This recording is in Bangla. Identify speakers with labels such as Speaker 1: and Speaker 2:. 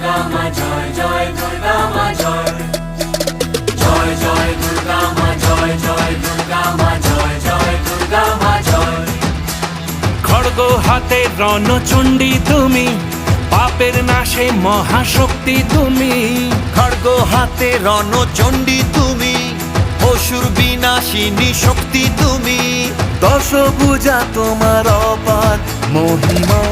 Speaker 1: দুর্গা মা জয় জয় দুর্গা মা জয় জয় জয় দুর্গা মা জয় জয় দুর্গা মা জয় জয় দুর্গা মা জয়।
Speaker 2: খড়গ হাতে রণচণ্ডী তুমি, পাপের নাশে মহাশক্তি তুমি।
Speaker 3: খড়গ হাতে রণচণ্ডী তুমি, অসুর বিনাশিনী শক্তি তুমি।
Speaker 2: দশভুজা তোমার অপার মহিমা।